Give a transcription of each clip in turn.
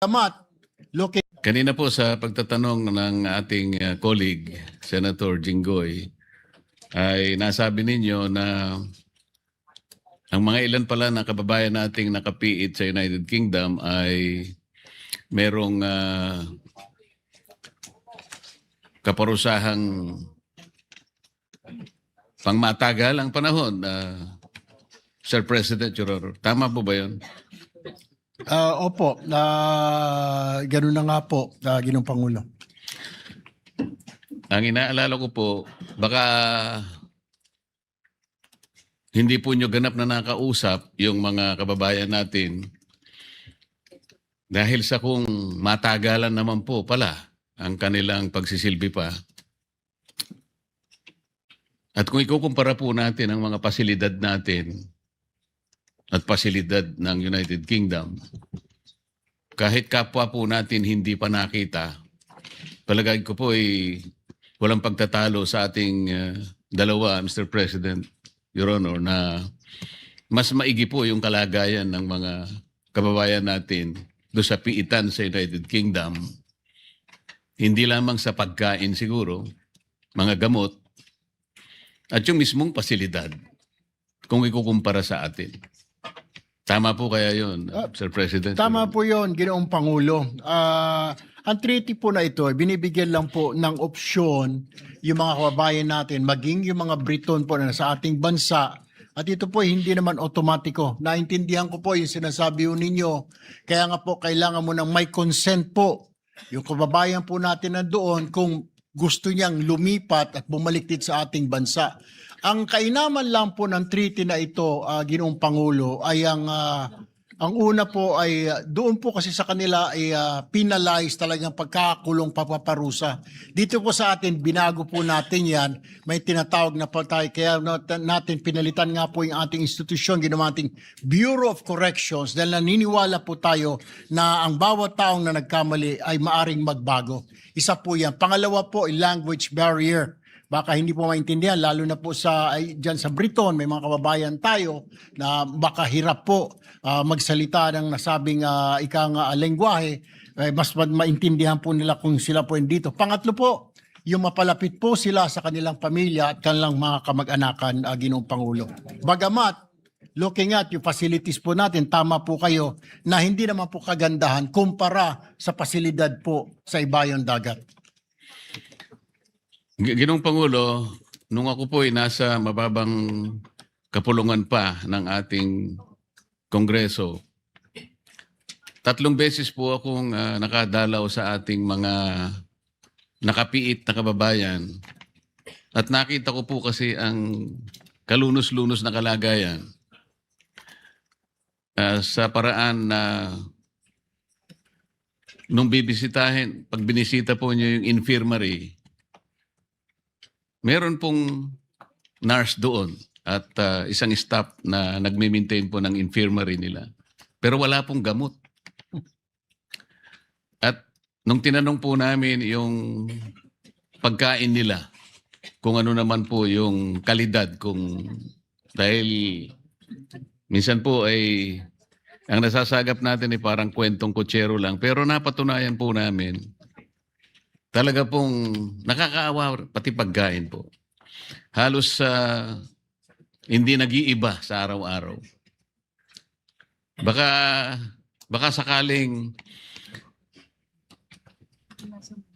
Tamat, looking Kanina po sa pagtatanong ng ating colleague, Senator Jinggoy, ay nasabi ninyo na ang mga ilan pala na kababayan nating nakapiit sa United Kingdom ay merong kaparusahang pangmatagal ang panahon, Sir President, Your Honor. Tama po ba yun? opo, ganun na nga po, Ginoong Pangulo. Ang inaalala ko po, baka hindi po nyo ganap na nakausap yung mga kababayan natin dahil sa kung matagalan naman po pala ang kanilang pagsisilbi pa. At kung ikukumpara po natin ang mga pasilidad natin at pasilidad ng United Kingdom, kahit kapwa po natin hindi pa nakita, palagay ko po ay walang pagtatalo sa ating dalawa, Mr. President, Your Honor, na mas maigi po yung kalagayan ng mga kababayan natin doon sa piitan sa United Kingdom. Hindi lamang sa pagkain siguro, mga gamot, at yung mismong pasilidad kung ikukumpara sa atin. Tama po kaya yun, Sir President? Tama po yun, Ginoong Pangulo. Ang treaty po na ito, binibigyan lang po ng opsyon yung mga kababayan natin, maging yung mga Briton po na sa ating bansa. At ito po hindi naman otomatiko. Naintindihan ko po yung sinasabi po ninyo. Kaya nga po kailangan mo ng may consent po. Yung kababayan po natin na doon kung gusto niyang lumipat at bumalik dito sa ating bansa. Ang kainaman lang po ng treaty na ito, Ginoong Pangulo, ay ang una po ay doon po kasi sa kanila ay penalize talagang pagkakakulong papaparusa. Dito po sa atin, binago po natin yan. May tinatawag na po tayo, kaya natin pinalitan nga po yung ating institusyon, ginawa ating Bureau of Corrections dahil naniniwala po tayo na ang bawat taong na nagkamali ay maaring magbago. Isa po yan. Pangalawa po, language barrier. Baka hindi po maintindihan, lalo na po dyan sa Briton, may mga kababayan tayo na baka hirap po magsalita ng nasabing lengguwahe, mas maintindihan po nila kung sila po dito. Pangatlo po, yung mapalapit po sila sa kanilang pamilya at kanilang mga kamag-anakan, Ginoong Pangulo. Bagamat, looking at yung facilities po natin, tama po kayo, na hindi naman po kagandahan kumpara sa pasilidad po sa ibayong dagat. Ginoong Pangulo, nung ako po ay nasa mababang kapulungan pa ng ating Kongreso, 3 beses po akong nakadalaw sa ating mga nakapiit na kababayan at nakita ko po kasi ang kalunos-lunos na kalagayan sa paraan na nung bibisitahin, pag binisita po niyo yung infirmary, meron pong nurse doon at isang staff na nagme-maintain po ng infirmary nila. Pero wala pong gamot. At nung tinanong po namin yung pagkain nila, kung ano naman po yung kalidad, dahil minsan po ay ang nasasagap natin ay parang kwentong kutsero lang. Pero napatunayan po namin, talaga pong nakakaawa pati pagkain po. Halos hindi nag-iiba sa araw-araw. Baka sakaling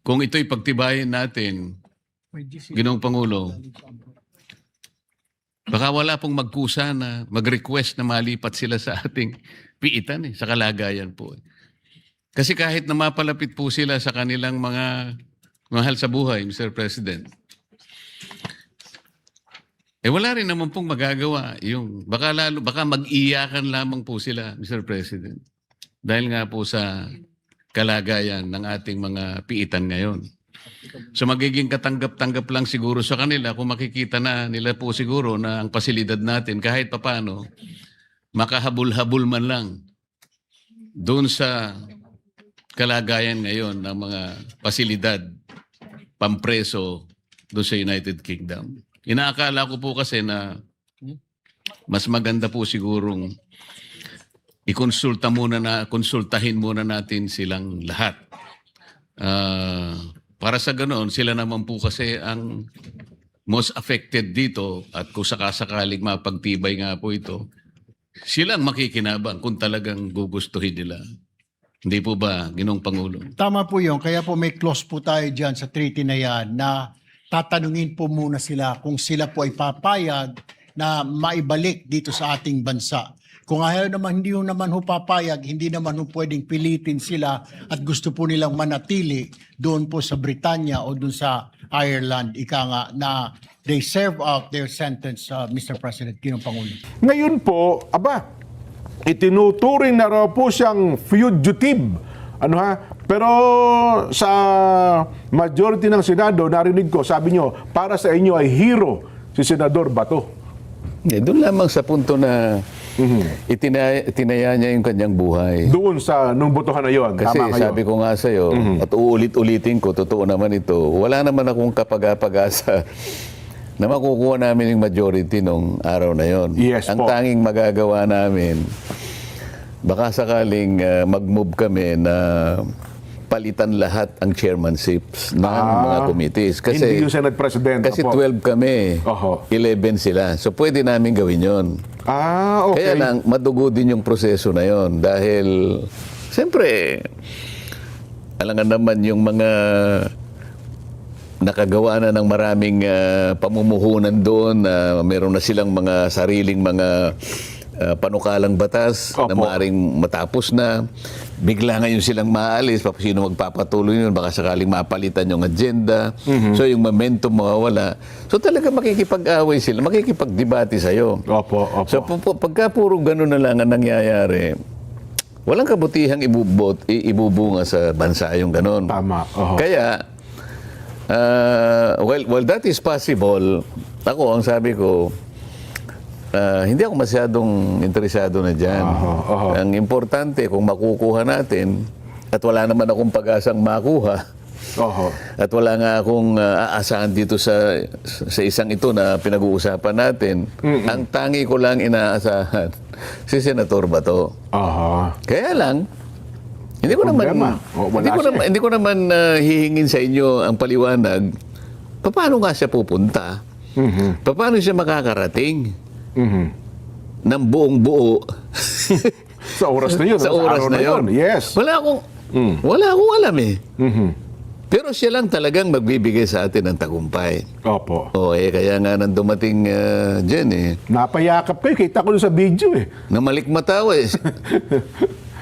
kung ito'y pagtibayin natin, Ginoong Pangulo, baka wala pong magkusa na mag-request na malipat sila sa ating piitan sa kalagayan po. Kasi kahit na mapalapit po sila sa kanilang mga mahal sa buhay, Mr. President, wala rin naman pong magagawa. Baka mag-iyakan lamang po sila, Mr. President. Dahil nga po sa kalagayan ng ating mga piitan ngayon. So magiging katanggap-tanggap lang siguro sa kanila kung makikita na nila po siguro na ang pasilidad natin kahit papano makahabol-habol man lang doon sa kalagayan ngayon ng mga pasilidad pampreso doon sa United Kingdom. Inaakala ko po kasi na mas maganda po sigurong konsultahin muna natin silang lahat. Para sa ganoon, sila naman po kasi ang most affected dito at kung sakasakaling mapagtibay nga po ito, silang makikinabang kung talagang gugustuhin nila. Hindi po ba, Ginoong Pangulo? Tama po yun. Kaya po may clause po tayo dyan sa treaty na yan na tatanungin po muna sila kung sila po ay papayag na maibalik dito sa ating bansa. Kung ayaw naman, hindi naman ho papayag, hindi naman ho pwedeng pilitin sila at gusto po nilang manatili doon po sa Britanya o doon sa Ireland, ika nga, na they serve out their sentence, Mr. President, Ginoong Pangulo. Ngayon po, itinuturing na raw po siyang fugitive. Pero sa majority ng Senado, narinig ko, sabi nyo, para sa inyo ay hero si Senador Bato. Doon lamang sa punto na itinaya niya yung kanyang buhay. Doon sa nung botohan na yon. Kasi Tama kayo. sabi ko nga sa'yo, at uulit-ulitin ko, totoo naman ito, wala naman akong kapag-apag-asa na makukuha namin yung majority nung araw na yon. Yes Ang po. tanging magagawa namin, baka sakaling mag-move kami na palitan lahat ang chairmanships ng mga committees. Kasi, hindi yung Senate President. kasi Opo. 12 kami, Oho. 11 sila. So pwede namin gawin yon. Okay. Kaya lang, madugo din yung proseso na yon. Dahil, siyempre, alangan naman yung mga nakagawa na ng maraming pamumuhunan doon, meron na silang mga sariling mga panukalang batas na Opo. maaaring matapos na. Bigla ngayon silang maalis, sino magpapatuloy yun, baka sakaling mapalitan yung agenda. So yung momentum mawawala. So talaga makikipag-away sila, makikipag-debate sa'yo. Opo. So pagka puro gano'n na lang ang nangyayari, walang kabutihang ibubunga sa bansa yung gano'n. Tama. Oho. Kaya, well, that is possible. Ako, ang sabi ko, hindi ako masyadong interesado na dyan. Oho. Ang importante, kung makukuha natin, at wala naman akong pag-asang makuha, Oho. at wala nga akong aasahan dito sa isang ito na pinag-uusapan natin, ang tangi ko lang inaasahan, si Senator Bato. Oho. Kaya lang, hindi ko naman Problema. Wala siya. hindi ko naman hihingin sa inyo ang paliwanag. Paano nga siya pupunta? Paano siya makakarating ng buong buo Sa oras na yun. sa oras araw na yun? Yes. Wala akong alam eh. Pero siya lang talagang magbibigay sa atin ng tagumpay. Opo. Kaya nga nang dumating dyan Napayakap kayo. Kita ko sa video eh. namalikmatawa eh.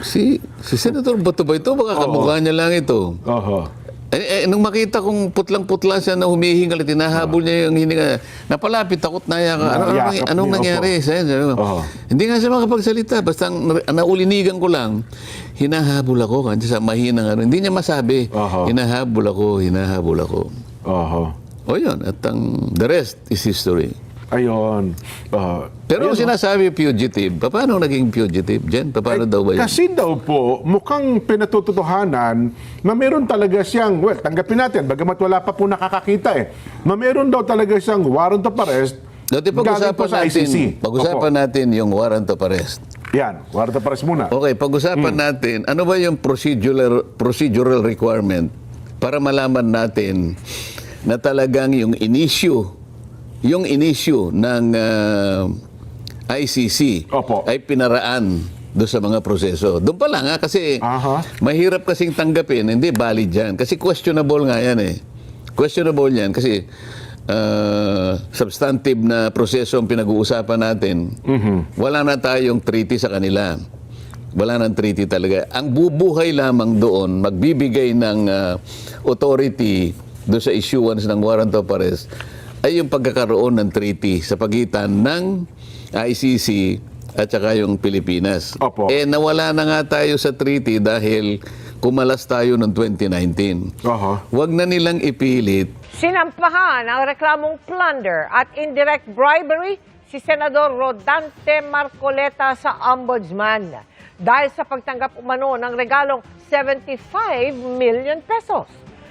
Si Senator Bato ba ito? Baka kamukha niya lang ito. Oho. Nung makita kong putlang-putla siya na humihingal at tinahabol niya yung hininga, napalapit, takot na yaka. Yakap Anong niya, nangyari? Sabi ko, Oho. hindi nga siya makapagsalita. Basta naulinigan ko lang, hinahabol ako. Kasi sa mahinang hindi niya masabi. Oho. Hinahabol ako. Oho. O yun, at the rest is history. Ayun. Pero kung sinasabi fugitive, paano naging fugitive? Jen, paano daw ba yun? Kasi daw po, mukhang pinatututuhanan na meron talaga siyang, well, tanggapin natin, bagamat wala pa po nakakakita na meron daw talaga siyang warrant of arrest. Dati galing po sa ICC. pag-usapan natin yung warrant of arrest. Yan, warrant of arrest muna. Okay, pag-usapan natin, ano ba yung procedural requirement para malaman natin na talagang yung issue ng ICC Opo. ay pinaraan doon sa mga proseso. Doon pa lang kasi Aha. mahirap kasing tanggapin, hindi valid yan. Kasi questionable nga yan eh. Questionable yan kasi substantive na proseso ang pinag-uusapan natin. Wala na tayong treaty sa kanila. Wala nang treaty talaga. Ang bubuhay lamang doon, magbibigay ng authority doon sa issuance ng warrant of arrest ay yung pagkakaroon ng treaty sa pagitan ng ICC at saka yung Pilipinas. Opo. Nawala na nga tayo sa treaty dahil kumalas tayo noong 2019. Oho. Huwag na nilang ipilit. Sinampahan ang reklamong plunder at indirect bribery si Senador Rodante Marcoleta sa Ombudsman dahil sa pagtanggap umano ng regalong 75 million pesos.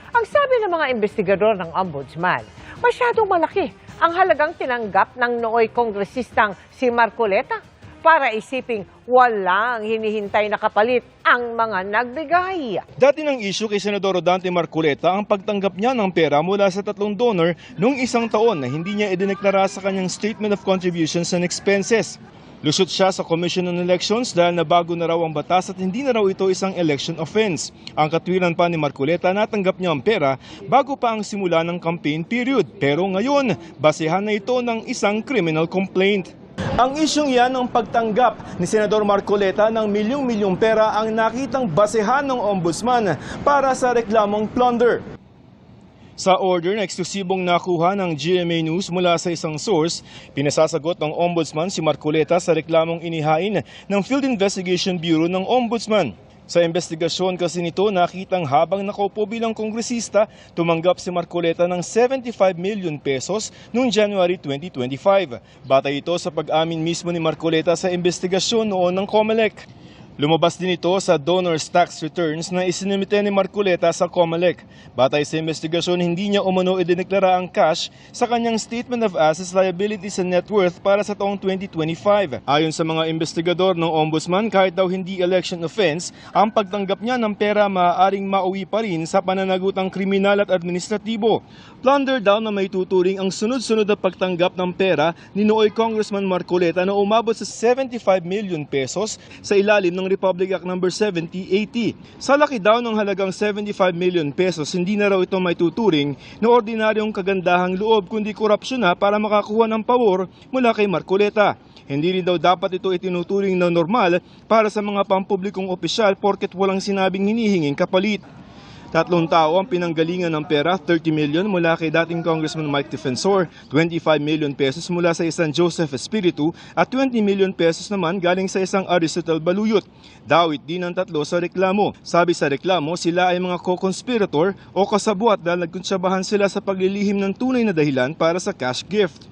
Ang sabi ng mga investigador ng Ombudsman, masyadong malaki ang halagang tinanggap ng nooy kongresistang si Marcoleta para isiping walang hinihintay na kapalit ang mga nagbigay. Dati ng issue kay Senador Rodante Marcoleta ang pagtanggap niya ng pera mula sa 3 donor noong 1 taon na hindi niya idineklara sa kanyang Statement of Contributions and Expenses. Lusot siya sa Commission on Elections dahil nabago na raw ang batas at hindi na raw ito isang election offense. Ang katwiran pa ni Marcoleta, natanggap niya ang pera bago pa ang simula ng campaign period. Pero ngayon, basehan na ito ng isang criminal complaint. Ang isyong yan ng pagtanggap ni Senador Marcoleta ng milyong-milyong pera ang nakitang basehan ng ombudsman para sa reklamong plunder. Sa order na eksklusibong nakuha ng GMA News mula sa isang source, pinasasagot ng ombudsman si Marcoleta sa reklamong inihain ng Field Investigation Bureau ng Ombudsman. Sa investigasyon kasi nito, nakitang habang nakaupo bilang kongresista, tumanggap si Marcoleta ng 75 million pesos noong January 2025. Batay ito sa pag-amin mismo ni Marcoleta sa investigasyon noon ng COMELEC. Lumabas din ito sa donors tax returns na isinumite ni Marcoleta sa COMELEC. Batay sa investigasyon, hindi niya umano idineklara ang cash sa kanyang Statement of Assets, Liabilities and Net Worth para sa taong 2025. Ayon sa mga investigador ng Ombudsman, kahit daw hindi election offense, ang pagtanggap niya ng pera maaaring mauwi pa rin sa pananagutang kriminal at administratibo. Plunder daw na may tuturing ang sunod-sunod na pagtanggap ng pera ni nooy Congressman Marcoleta na umabot sa 75 million pesos sa ilalim ng Republic Act No. 7080. Sa laki daw ng halagang 75 million pesos, hindi na raw ito may tuturing na ordinaryong kagandahang loob kundi korupsyon na para makakuha ng pawor mula kay Marcoleta. Hindi rin daw dapat ito itinuturing na normal para sa mga pampublikong opisyal porket walang sinabing hinihinging kapalit. 3 tao ang pinanggalingan ng pera, 30 million mula kay dating Congressman Mike Defensor, 25 million pesos mula sa isang Joseph Espiritu at 20 million pesos naman galing sa isang Aristotle Baluyot. Dawit din ang 3 sa reklamo. Sabi sa reklamo, sila ay mga co-conspirator o kasabwat dahil nagkuntsabahan sila sa paglilihim ng tunay na dahilan para sa cash gift.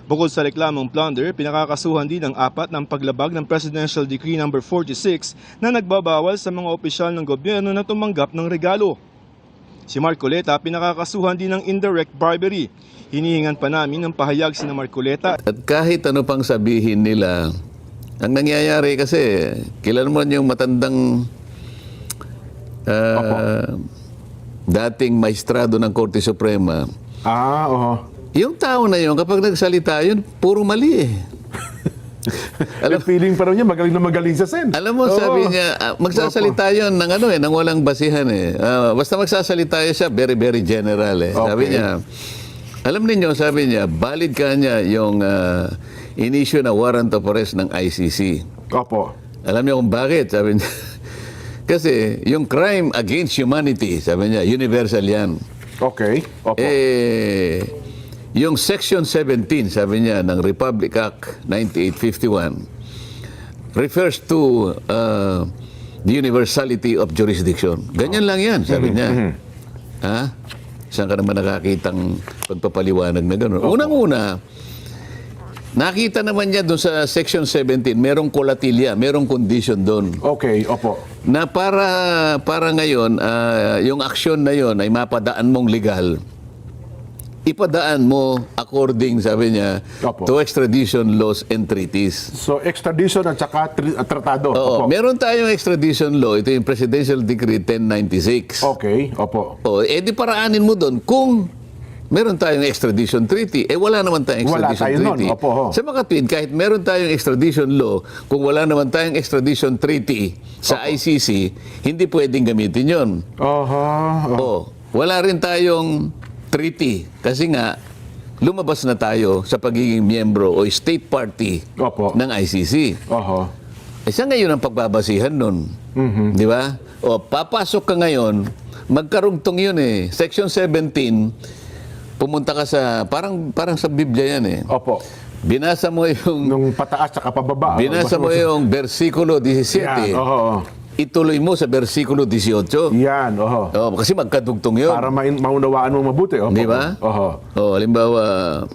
Bukod sa reklamong plunder, pinakakasuhan din ng 4 ng paglabag ng Presidential Decree No. 46 na nagbabawal sa mga opisyal ng gobyerno na tumanggap ng regalo. Si Marcoleta pinakakasuhan din ng indirect bribery. Hinihingan pa namin ng pahayag si Marcoleta. At kahit ano pang sabihin nila, ang nangyayari kasi, kilala mo yung matandang dating maestrado ng Korte Suprema. Yung tao na yun, kapag nagsalita yun, puro mali eh. Alam, feeling pa rin niya magaling sa Sen. Alam mo, sabi niya, magsasalita yun ng ng walang basihan eh. Basta magsasalita yun siya, very, very general eh. Okay. Sabi niya, alam ninyo, sabi niya, valid ka niya yung in-issue na warrant of arrest ng ICC. Opo. Alam niyo kung bakit? Sabi niya, kasi yung crime against humanity, sabi niya, universal yan. Okay. Opo. Yung Section 17, sabi niya, ng Republic Act 9851, refers to the universality of jurisdiction. Ganyan lang yan, sabi niya. Ha? Saan ka naman nakakitang pagpapaliwanag na gano'n? Unang-una, nakita naman niya doon sa Section 17, merong kolatilya, merong condition doon. Okay, opo. Na para ngayon, yung aksyon na yon ay mapadaan mong legal, ipadaan mo according, sabi niya, Opo. to extradition laws and treaties. So, extradition at saka tratado. Oo, Opo. meron tayong extradition law, ito yung Presidential Decree 1096. Okay, opo. Di paraanin mo doon kung meron tayong extradition treaty. Wala naman tayong Wala extradition tayo nun. treaty. Opo, ho. Sa makatwid, kahit meron tayong extradition law, kung wala naman tayong extradition treaty sa ICC, hindi pwedeng gamitin yon. Wala rin tayong treaty kasi nga lumabas na tayo sa pagiging miyembro o state party Opo. ng ICC. Saan ngayon ang pagbabasihan nun? Di ba? Papasok ka ngayon, magkarugtong yun eh. Section 17, pumunta ka sa, parang sa Biblia yan eh. Opo. Binasa mo yung... Nung pataas at pababa. Binasa mo yung versikulo 17. Yan, Ituloy mo sa versikulo 18. Yan, kasi magkadugtong yun. Para maunawaan mo mabuti. Di ba? Halimbawa,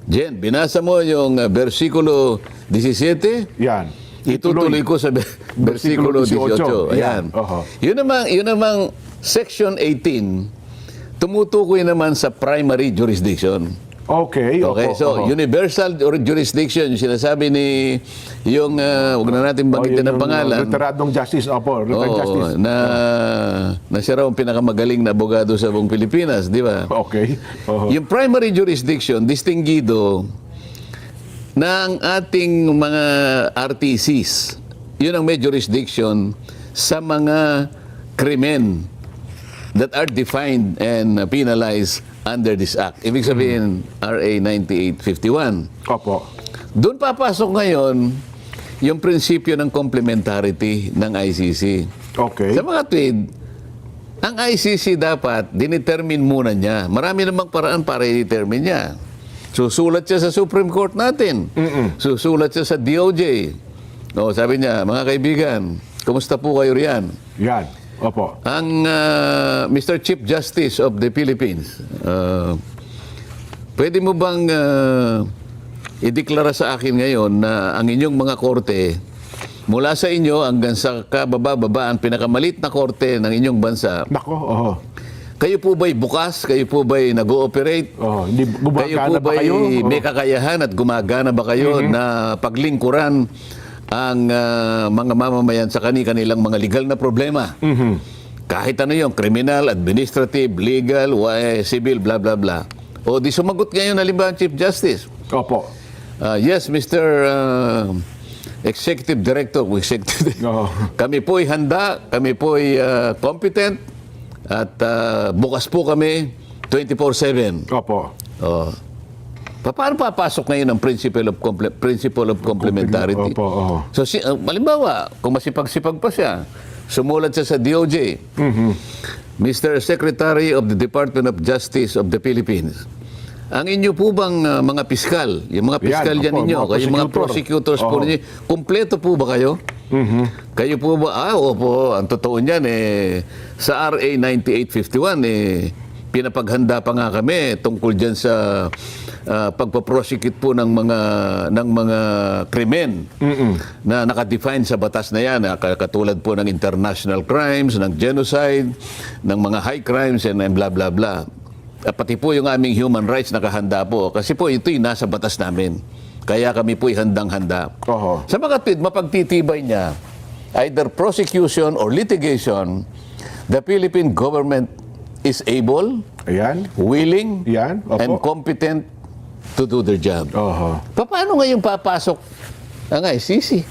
Jen, binasa mo yung versikulo 17. Yan. Itutuloy ko sa versikulo 18. Ayan. Yun namang section 18, tumutukoy naman sa primary jurisdiction. Okay. Okay, opo, so oho. universal jurisdiction, yung sinasabi ni yung huwag na natin banggitin yun ng pangalan. Retiradong justice. Opo, retired Oo, justice. na siya raw ang pinakamagaling na abogado sa buong Pilipinas, di ba? Okay. Oho. Yung primary jurisdiction, distinguido na ang ating mga RTCs, yun ang may jurisdiction sa mga krimen that are defined and penalized under this act. Ibig sabihin, RA 9851. Opo. Doon papasok ngayon yung prinsipyo ng complementarity ng ICC. Okay. Sa mga tweed, ang ICC dapat dinetermine muna niya. Marami namang paraan para i-determine niya. Susulat siya sa Supreme Court natin. Susulat siya sa DOJ. O, sabi niya, mga kaibigan, kumusta po kayo riyan? Yan. Opo. Ang Mr. Chief Justice of the Philippines, pwede mo bang ideklara sa akin ngayon na ang inyong mga korte, mula sa inyo hanggang sa kababa-babaan, pinakamalit na korte ng inyong bansa, Nako, oho. kayo po ba'y bukas? Kayo po ba'y nag-ooperate? Oh, hindi Kayo po gumagana ba ba'y kayo? Oh. may kakayahan at gumagana ba kayo na paglingkuran ang mga mamamayan sa kanilang mga legal na problema? Kahit ano yung criminal, administrative, legal, civil, blah, blah, blah. O di sumagot ngayon halimbawa ang Chief Justice. Opo. Yes, Mr. Executive Director, Oo. kami po'y handa, kami po'y competent, at bukas po kami 24/7. Opo. Oh. Paano papasok ngayon ang principle of complementarity? Opo, oho. So, halimbawa, kung masipag-sipag pa siya, sumulat siya sa DOJ, Mr. Secretary of the Department of Justice of the Philippines, ang inyo po bang mga piskal, yung mga piskal Yan, dyan opo, ninyo, mga kayo mga prosecutor. prosecutors po Oho. ninyo, kumpleto po ba kayo? Kayo po ba? Opo, ang totoo niyan sa RA 9851 pinapaghanda pa nga kami tungkol diyan sa pagpaprosecute po ng mga krimen na nakadefine sa batas na yan, katulad po ng international crimes, ng genocide, ng mga high crimes and blah blah blah. Pati po yung aming human rights nakahanda po kasi po ito'y nasa batas namin. Kaya kami po'y handang-handa. Oho. Sa mga tweet, mapagtitibay niya, either prosecution or litigation, the Philippine government is able, Ayan. willing, Yan, opo. and competent to do their job. Oho. Paano ngayon papasok ang ICC?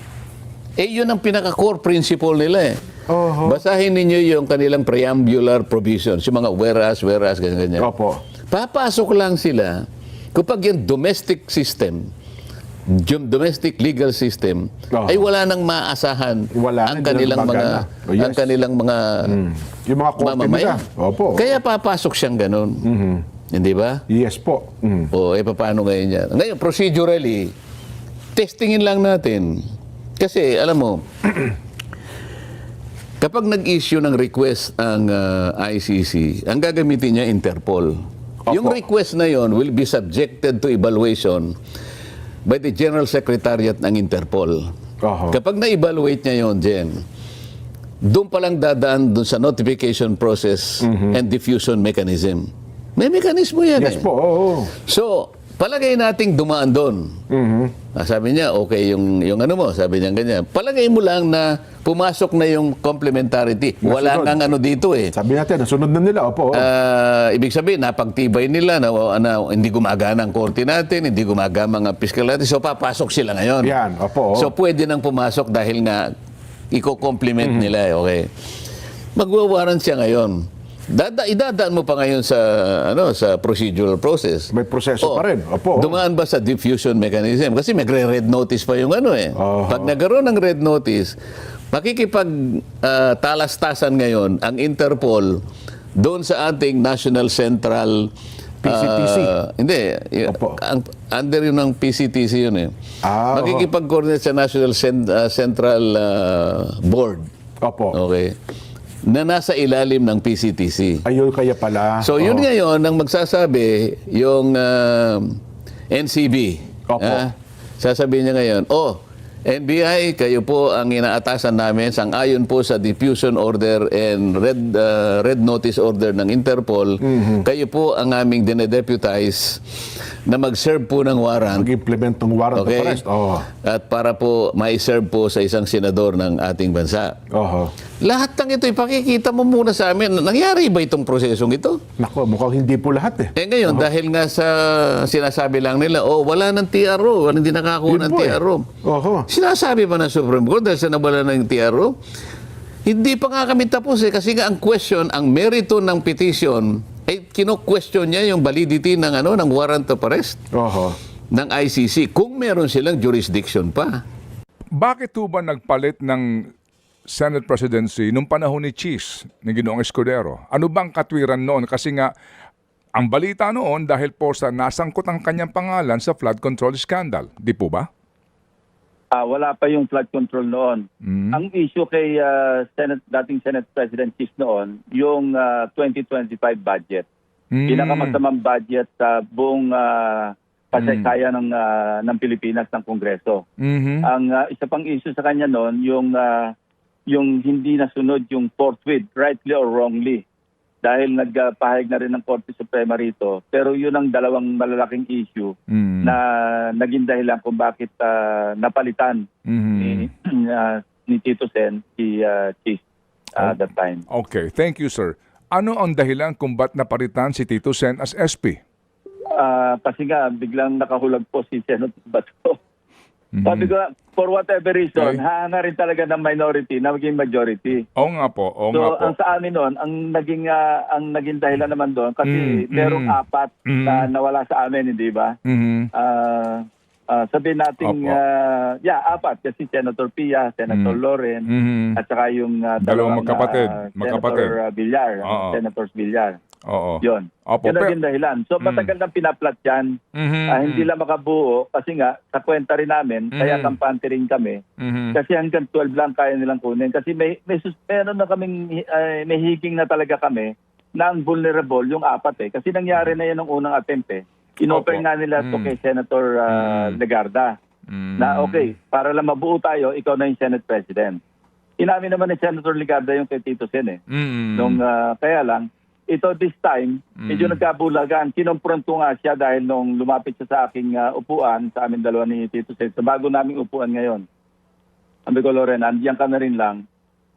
Yun ang pinaka-core principle nila Oho. Basahin ninyo yung kanilang preambular provisions, yung mga whereas, ganyan-ganyan. Opo. Papasok lang sila kapag yung domestic system, yung domestic legal system, ay wala nang maasahan Wala ang na, kanilang hindi na mga gumagana. Oh, yes. ang kanilang mga Yung mga korte nila. mamamayan. Opo. Kaya papasok siyang ganun. Hindi ba? Yes po. O, paano ngayon yan? Ngayon, procedurally, testingin lang natin. Kasi, alam mo, kapag nag-issue ng request ang ICC, ang gagamitin niya Interpol. Opo. Yung request na yon will be subjected to evaluation by the General Secretariat ng Interpol. Oho. Kapag na-evaluate niya yon, Jen, doon pa lang dadaan doon sa notification process and diffusion mechanism. May mekanismo yan Yes eh. po. Oo. So, palagay nating dumaan doon. Sabi niya, okay, yung ano mo, sabi niya ganyan. Palagay mo lang na pumasok na yung complementarity. Wala Nasunod. nang ano dito eh. Sabi natin, nasunod na nila. Opo. Ibig sabihin, napagtibay nila na hindi gumagana ang korte natin, hindi gumagana ang piskal natin. So, papasok sila ngayon. Yan. Opo. So, pwede nang pumasok dahil nga iko-complement nila eh. Okay. Magwawaran siya ngayon. Idadaan mo pa ngayon sa procedural process. May proseso pa rin. Opo. Dumaan ba sa diffusion mechanism? Kasi magre-red notice pa yung ano eh. Oho. Pag nagkaroon ng red notice, talastasan ngayon ang Interpol doon sa ating National Central PCTC. Hindi. Opo. Under yun ng PCTC yun eh. Oho. Makikipag-coordinate sa National Central Board. Opo. Okay. Na nasa ilalim ng PCTC. Ayun kaya pala. So yun Oo. ngayon ang magsasabi yung NCB. Opo. Sasabihin niya ngayon, NBI, kayo po ang inaatasan namin sang-ayon po sa diffusion order and red notice order ng Interpol. Kayo po ang aming dinedeputize na mag-serve po ng warrant. Mag-implement ng warrant of Okay. arrest. Oo. At para po mai-serve po sa isang senador ng ating bansa. Oho. Lahat ng ito, ipakikita mo muna sa amin. Nangyari ba itong prosesong ito? Nako, mukhang hindi po lahat eh. Eh ngayon, dahil nga sa sinasabi lang nila, wala ng TRO, hindi nakakuha Yun ng po eh. TRO. Oho. Sinasabi ba ng Supreme Court dahil sa nawala ng TRO? Hindi pa nga kami tapos kasi nga ang question, ang merito ng petition, ay kino-question niya yung validity ng ng warrant of arrest Oho. ng ICC kung meron silang jurisdiction pa. Bakit ho ba nagpalit ng Senate presidency nung panahon ni Cheese, ni Ginoong Escudero? Ano bang katwiran noon? Kasi nga, ang balita noon dahil po sa nasangkot ang kanyang pangalan sa flood control scandal. Di po ba? Wala pa yung flood control noon. Ang issue kay dating Senate President Cheese noon, yung 2025 budget. Pinakamasamang budget sa buong kasaysayan ng Pilipinas ng Kongreso. Ang isa pang issue sa kanya noon, yung hindi nasunod yung forthwith, rightly or wrongly. Dahil nagpahayag na rin ng Korte Suprema rito. Pero yun ang dalawang malalaking issue na naging dahilan kung bakit napalitan ni Tito Sen si Cheese that time. Okay, thank you sir. Ano ang dahilan kung ba't napalitan si Tito Sen as SP? Kasi nga, biglang nakahulag po si Senator Bato. Sabi ko, for whatever reason, Okay. hanga rin talaga ng minority na maging majority. Oo nga po, oo So, nga po. ang sa amin noon, ang naging dahilan naman doon, kasi merong apat na nawala sa amin, hindi ba? Sabihin natin, Opo. apat. Kasi Senator Pia, Senator Loren, at saka yung Dalawang magkapatid. Senator Villar, Oo. Senators Villar. Oo. Yun. Opo, Yun ang naging dahilan. So, matagal nang pinaplat yan. Hindi lang makabuo kasi nga, sa kwenta rin namin, kaya kampante rin kami. Kasi hanggang 12 lang kaya nilang kunin. Kasi meron na kaming, may higing na talaga kami na ang vulnerable yung apat eh. Kasi nangyari na yan ng unang attempt eh. Inopen Opo. nga nila to kay Senator Legarda. Na okay, para lang mabuo tayo, ikaw na yung Senate President. Inamin naman ni Senator Legarda yung kay Tito Sen eh. Kaya lang, ito this time, medyo nagkabulagan. Kinompronto nga siya dahil nung lumapit siya sa aking upuan, sa amin dalawa ni Tito Sen, sa bago naming upuan ngayon. Sabi ko, Loren, andiyan ka na rin lang,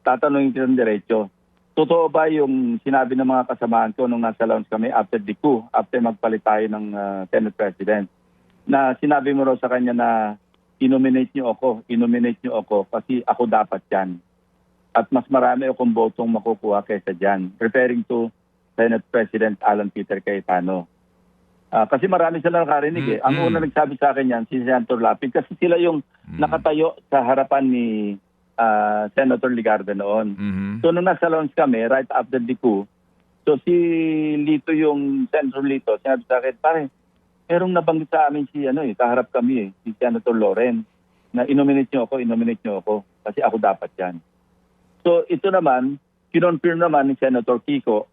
tatanungin kita ng diretso. Totoo ba yung sinabi ng mga kasamahan ko nung nasa lounge kami after the coup, after magpalit tayo ng Senate President, na sinabi mo raw sa kanya na inominate niyo ako kasi ako dapat yan. At mas marami akong botong makukuha kaysa dyan. Referring to Senate President Alan Peter Cayetano. Kasi marami sila nakarinig eh. Ang una nagsabi sa akin yan, si Senator Lapid, kasi sila yung nakatayo sa harapan ni Senator Legarda noon. So nung nasa launch kami, right after the coup, so si Lito, yung Senator Lito, sinabi sa akin, pare, merong nabanggit sa amin si kaharap kami si Senator Loren, na inominate niyo ako, kasi ako dapat yan. So ito naman, kinonfirm naman ni Senator Kiko,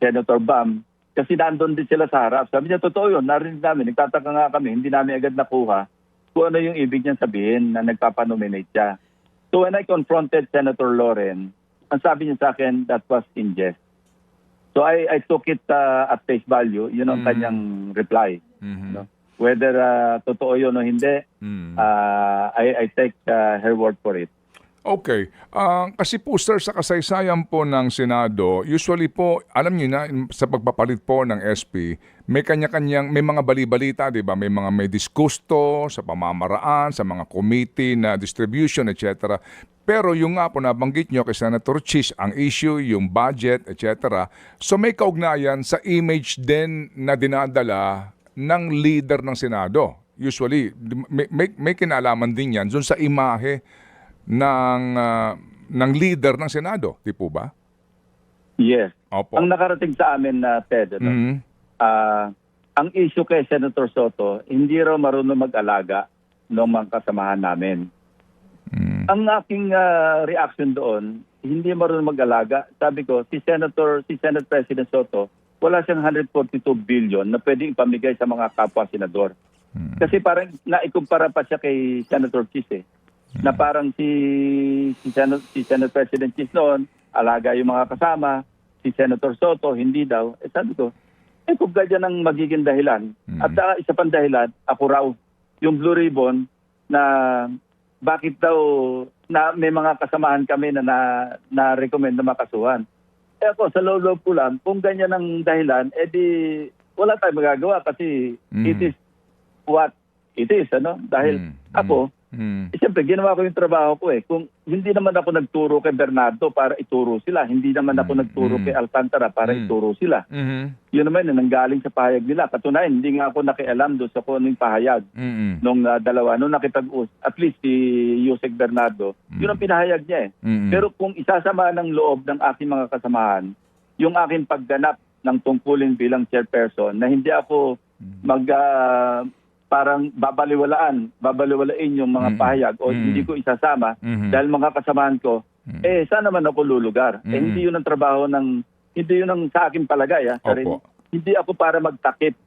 Senator Bam, kasi nandun din sila sa harap. Sabi niya, totoo yun, narinig namin, nagtataka nga kami, hindi namin agad nakuha kung ano yung ibig niya sabihin na nagpapanominate siya. So when I confronted Senator Loren, ang sabi niya sa akin, that was in jest. So I took it at face value, yun ang kanyang reply. No? Whether totoo yun o hindi, I take her word for it. Okay. Kasi po sir, sa kasaysayan po ng Senado, usually po, alam niyo na, sa pagpapalit po ng SP, may kanya-kanyang, may mga bali-balita, di ba? May disgusto sa pamamaraan, sa mga committee na distribution, etc. Pero yung nga po nabanggit nyo kay Senator Cheese, ang issue, yung budget, etc. So may kaugnayan sa image din na dinadala ng leader ng Senado. Usually, may kinalaman din yan dun sa imahe ng leader ng Senado, di po ba? Yes. Opo. Ang nakarating sa amin na Ted, ang issue kay Senator Soto, hindi raw marunong mag-alaga ng mga kasamahan namin. Ang aking reaction doon, hindi marunong mag-alaga. Sabi ko, si Senate President Soto, wala siyang 142 billion na pwedeng ipamigay sa mga kapwa senador. Kasi parang naikumpara pa siya kay Senator Cheese na parang si Senate President Cheese noon, alaga yung mga kasama, si Senator Soto, hindi daw. Sabi ko, kung ganyan ang magiging dahilan, at isa pang dahilan, ako raw, yung Blue Ribbon, na bakit daw na may mga kasamahan kami na recommend na makasuhan. Ako, sa loob ko lang, kung ganyan ang dahilan, edi wala tayong magagawa kasi it is what it is, ano? Dahil ako, siyempre, ginawa ko yung trabaho ko eh. Kung hindi naman ako nagturo kay Bernardo para ituro sila, hindi naman ako nagturo kay Alcantara para ituro sila. Yun naman, nanggaling sa pahayag nila. Katunayan, hindi nga ako nakialam doon sa kung ano yung pahayag nung dalawa. Nung at least si Yusek Bernardo, yun ang pinahayag niya eh. Pero kung isasama ng loob ng aking mga kasamahan, yung aking pagganap ng tungkulin bilang chairperson, na hindi ako parang babaliwalain yung mga pahayag o hindi ko isasama dahil mga kasamahan ko, saan naman ako lulugar? Hindi yun ang trabaho hindi yun ang sa akin palagay. Hindi ako para magtakip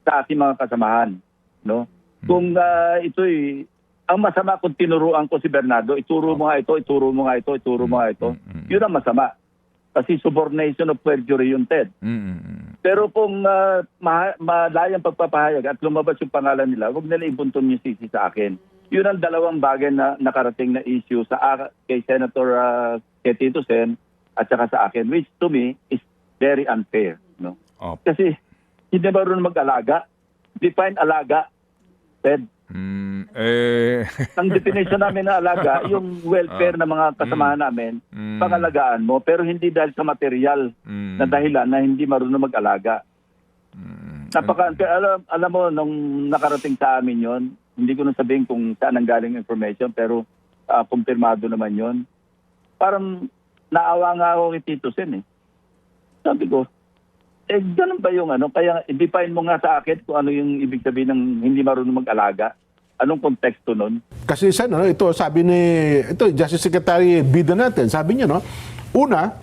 sa aking mga kasamahan. No? Kung ito'y, ang masama kung tinuruan ko si Bernardo, ituro mo nga ito, ituro mo nga ito, ituro mo nga ito, yun ang masama. Kasi subornation of perjury yung TED. Pero kung malayang pagpapahayag at lumabas yung pangalan nila, huwag nila ibuntun yung sisi sa akin. Yun ang dalawang bagay na nakarating na issue kay Senator Tito Sen at saka sa akin, which to me is very unfair. No? Kasi hindi marunong mag-alaga. Define alaga, TED. Ang definition namin na alaga, yung welfare ng mga kasamahan namin, pangalagaan mo, pero hindi dahil sa material na dahilan na hindi marunong mag-alaga. Alam mo, nung nakarating sa amin yon, hindi ko na sabihin kung saan ang galing information, pero kumpirmado naman yon. Parang naawa nga ako kay Tito Sen eh. Sabi ko, ganun ba yung kaya i-define mo nga sa akin kung ano yung ibig sabihin ng hindi marunong mag-alaga. Anong konteksto nun? Kasi ito sabi ito Justice Secretary Bida natin, sabi niya una,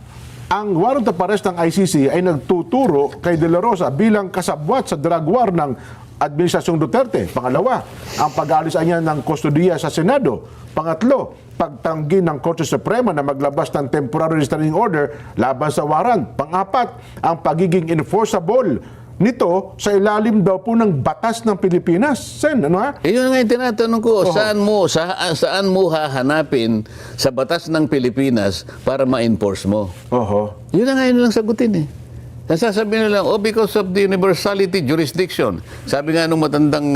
ang warrant of arrest ng ICC ay nagtuturo kay De La Rosa bilang kasabwat sa drug war ng Administrasyong Duterte. Pangalawa, ang pag-aalis niya ng kustodiya sa Senado. Pangatlo, pagtanggi ng Korte Suprema na maglabas ng temporary restraining order laban sa warrant. Pang-apat, ang pagiging enforceable nito sa ilalim daw po ng batas ng Pilipinas. Sen, ano ha? Yun nga yung tinatanong ko, saan mo hahanapin sa batas ng Pilipinas para ma-enforce mo? Yun na nga yun lang sagutin eh. Nasasabihin nila, because of the universality jurisdiction. Sabi nga nung matandang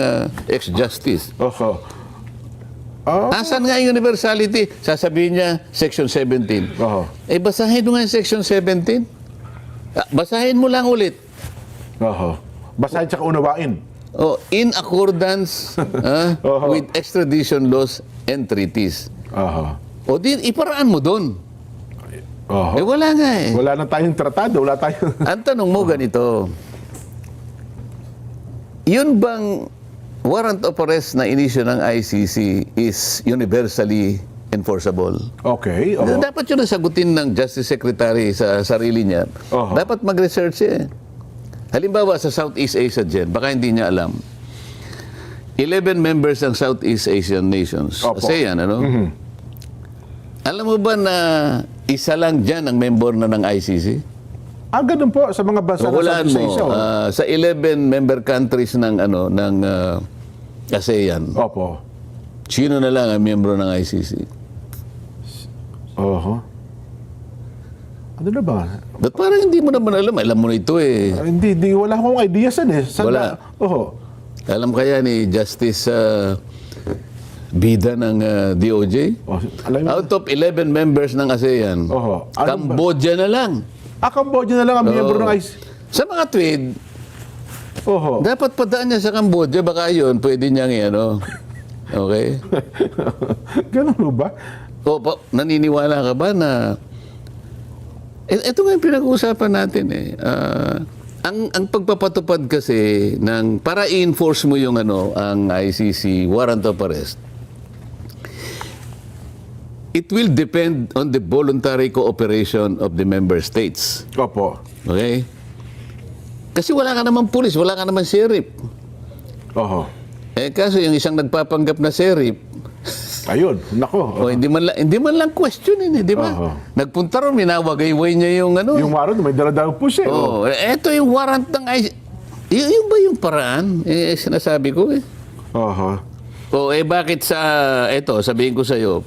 ex-justice. Asan nga yung universality? Sasabihin niya, Section 17. Basahin mo nga yung Section 17. Basahin mo lang ulit. Basahin tsaka unawain. In accordance with extradition laws and treaties. Iparaan mo doon. Wala nga eh. Wala na tayong tratado, wala tayong... Ang tanong mo ganito, yun bang warrant of arrest na inisyu ng ICC is universally enforceable? Okay. Dapat yun ang sagutin ng Justice Secretary sa sarili niya. Dapat mag-research siya eh. Halimbawa sa Southeast Asia dyan, baka hindi niya alam. 11 members ng Southeast Asian nations. ASEAN, Alam mo ba na isa lang dyan ang member na ng ICC? Ganun po sa mga bansa Hulaan na mo, sa 11 member countries ng ASEAN. Sino na lang ang membro ng ICC? Ano na ba? Ba't parang hindi mo naman alam? Alam mo na ito eh. Hindi, wala akong idea san eh. Wala. Alam kaya ni Justice Bida ng DOJ? Out of 11 members ng ASEAN, Cambodia na lang. Cambodia na lang ang miyembro ng ICC. Sa mga tweet, dapat padaan niya sa Cambodia, baka yun, pwede niyang okay? Ganun ba? Naniniwala ka ba na ito nga yung pinag-uusapan natin eh. Ang pagpapatupad kasi para i-enforce mo yung ang ICC warrant of arrest, it will depend on the voluntary cooperation of the member states. Okay? Kasi wala ka naman pulis, wala ka naman sheriff. Kaso yung isang nagpapanggap na sheriff, ayun, nako. Hindi man lang questionin, di ba? Nagpunta ron, minawagayway niya yung Yung warrant, may dala-dalang push eh. Ito yung warrant ng Yun ba yung paraan? Sinasabi ko eh. Aha. O bakit sabihin ko sa iyo,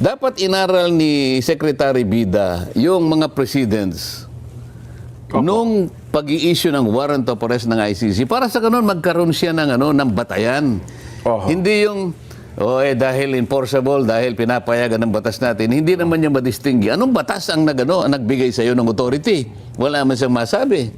dapat inaral ni Secretary Bida yung mga presidents nung pag-i-issue ng warrant of arrest ng ICC para sa ganun magkaroon siya ng batayan. Aha. Hindi yung dahil enforceable, dahil pinapayagan ng batas natin, hindi naman niya madistinggi. Anong batas ang nagbigay sa iyo ng authority? Wala man siyang masabi.